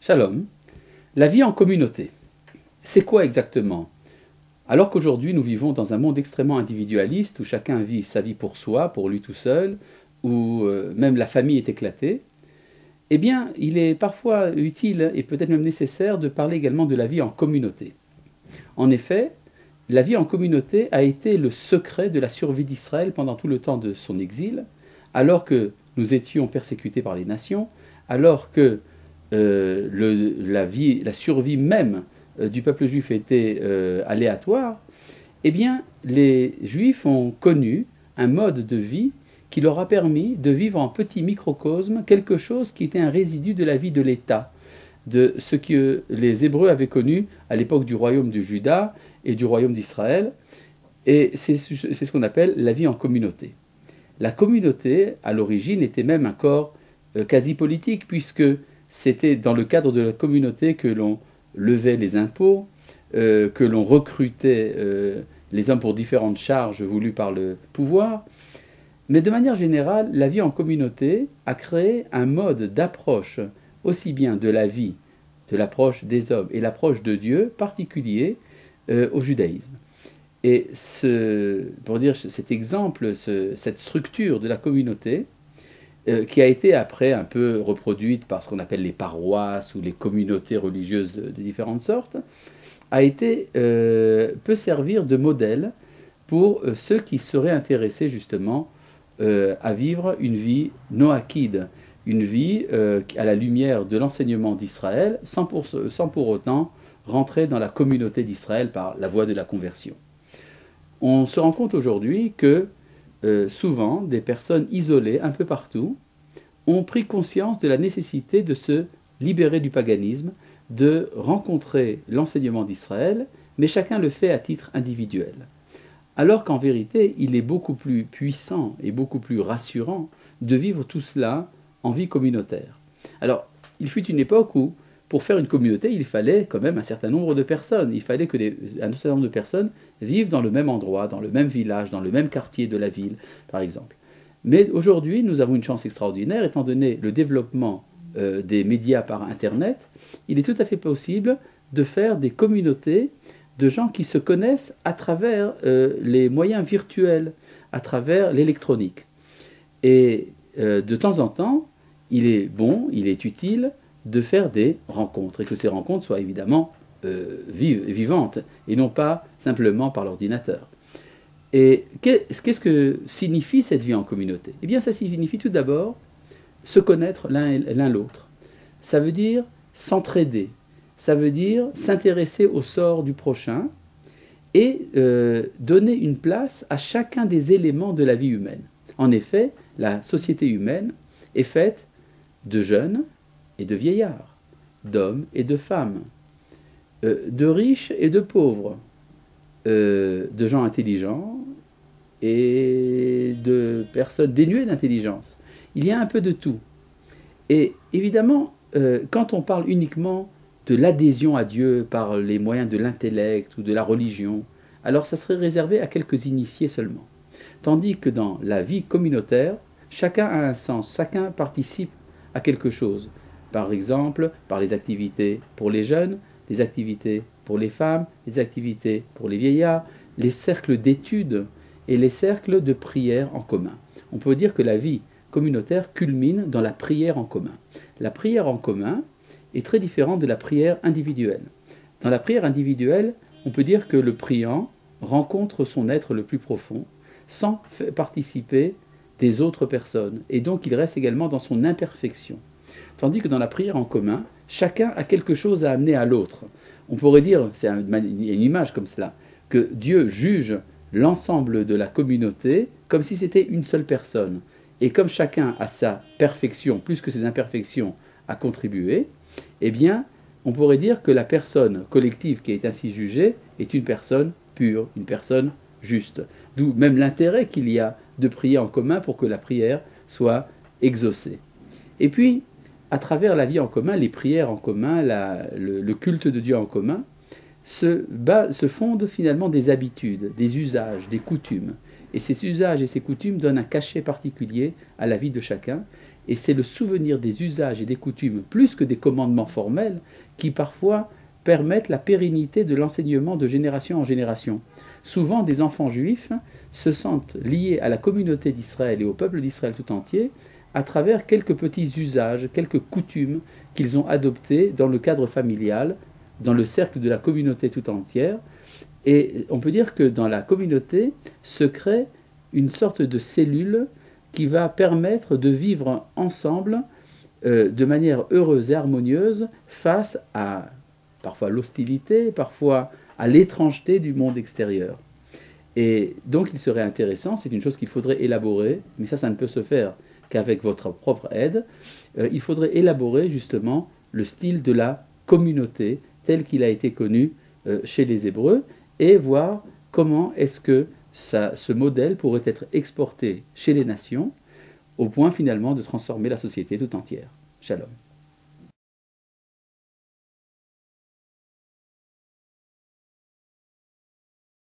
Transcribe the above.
Shalom. La vie en communauté, c'est quoi exactement? Alors qu'aujourd'hui nous vivons dans un monde extrêmement individualiste où chacun vit sa vie pour soi, pour lui tout seul, où même la famille est éclatée, eh bien il est parfois utile et peut-être même nécessaire de parler également de la vie en communauté. En effet, la vie en communauté a été le secret de la survie d'Israël pendant tout le temps de son exil, alors que nous étions persécutés par les nations, alors que la survie même du peuple juif était aléatoire. Eh bien, les Juifs ont connu un mode de vie qui leur a permis de vivre en petit microcosme quelque chose qui était un résidu de la vie de l'État, de ce que les Hébreux avaient connu à l'époque du royaume de Juda et du royaume d'Israël. Et c'est ce qu'on appelle la vie en communauté. La communauté, à l'origine, était même un corps quasi politique, puisque c'était dans le cadre de la communauté que l'on levait les impôts, que l'on recrutait les hommes pour différentes charges voulues par le pouvoir. Mais de manière générale, la vie en communauté a créé un mode d'approche aussi bien de la vie, de l'approche des hommes et l'approche de Dieu particulier au judaïsme. Et pour dire cet exemple, cette structure de la communauté, qui a été après un peu reproduite par ce qu'on appelle les paroisses ou les communautés religieuses de différentes sortes, peut servir de modèle pour ceux qui seraient intéressés justement à vivre une vie noachide, une vie à la lumière de l'enseignement d'Israël, sans pour autant rentrer dans la communauté d'Israël par la voie de la conversion. On se rend compte aujourd'hui que souvent des personnes isolées un peu partout ont pris conscience de la nécessité de se libérer du paganisme, de rencontrer l'enseignement d'Israël, mais chacun le fait à titre individuel. Alors qu'en vérité, il est beaucoup plus puissant et beaucoup plus rassurant de vivre tout cela en vie communautaire. Alors, il fut une époque où, pour faire une communauté, il fallait quand même un certain nombre de personnes. Il fallait un certain nombre de personnes vivent dans le même endroit, dans le même village, dans le même quartier de la ville, par exemple. Mais aujourd'hui, nous avons une chance extraordinaire, étant donné le développement des médias par Internet, il est tout à fait possible de faire des communautés de gens qui se connaissent à travers les moyens virtuels, à travers l'électronique. Et de temps en temps, il est utile de faire des rencontres, et que ces rencontres soient évidemment vivantes, et non pas simplement par l'ordinateur. Et qu'est-ce que signifie cette vie en communauté? Eh bien, ça signifie tout d'abord se connaître l'un l'autre. Ça veut dire s'entraider, ça veut dire s'intéresser au sort du prochain, et donner une place à chacun des éléments de la vie humaine. En effet, la société humaine est faite de jeunes et de vieillards, d'hommes et de femmes, de riches et de pauvres, de gens intelligents et de personnes dénuées d'intelligence. Il y a un peu de tout. Et évidemment, quand on parle uniquement de l'adhésion à Dieu par les moyens de l'intellect ou de la religion, alors ça serait réservé à quelques initiés seulement. Tandis que dans la vie communautaire, chacun a un sens, chacun participe à quelque chose. Par exemple, par les activités pour les jeunes, les activités pour les femmes, les activités pour les vieillards, les cercles d'études et les cercles de prière en commun. On peut dire que la vie communautaire culmine dans la prière en commun. La prière en commun est très différente de la prière individuelle. Dans la prière individuelle, on peut dire que le priant rencontre son être le plus profond sans participer des autres personnes, et donc il reste également dans son imperfection. Tandis que dans la prière en commun, chacun a quelque chose à amener à l'autre. On pourrait dire, il y a une image comme cela, que Dieu juge l'ensemble de la communauté comme si c'était une seule personne. Et comme chacun a sa perfection, plus que ses imperfections, à contribuer, eh bien, on pourrait dire que la personne collective qui est ainsi jugée est une personne pure, une personne juste. D'où même l'intérêt qu'il y a de prier en commun pour que la prière soit exaucée. Et puis, à travers la vie en commun, les prières en commun, le culte de Dieu en commun, se fondent finalement des habitudes, des usages, des coutumes. Et ces usages et ces coutumes donnent un cachet particulier à la vie de chacun. Et c'est le souvenir des usages et des coutumes, plus que des commandements formels, qui parfois permettent la pérennité de l'enseignement de génération en génération. Souvent, des enfants juifs se sentent liés à la communauté d'Israël et au peuple d'Israël tout entier à travers quelques petits usages, quelques coutumes qu'ils ont adoptés dans le cadre familial, dans le cercle de la communauté tout entière. Et on peut dire que dans la communauté se crée une sorte de cellule qui va permettre de vivre ensemble de manière heureuse et harmonieuse face à parfois l'hostilité, parfois à l'étrangeté du monde extérieur. Et donc il serait intéressant, c'est une chose qu'il faudrait élaborer, mais ça ne peut se faire qu'avec votre propre aide, il faudrait élaborer justement le style de la communauté tel qu'il a été connu chez les Hébreux et voir comment est-ce que ce modèle pourrait être exporté chez les nations au point finalement de transformer la société tout entière. Shalom.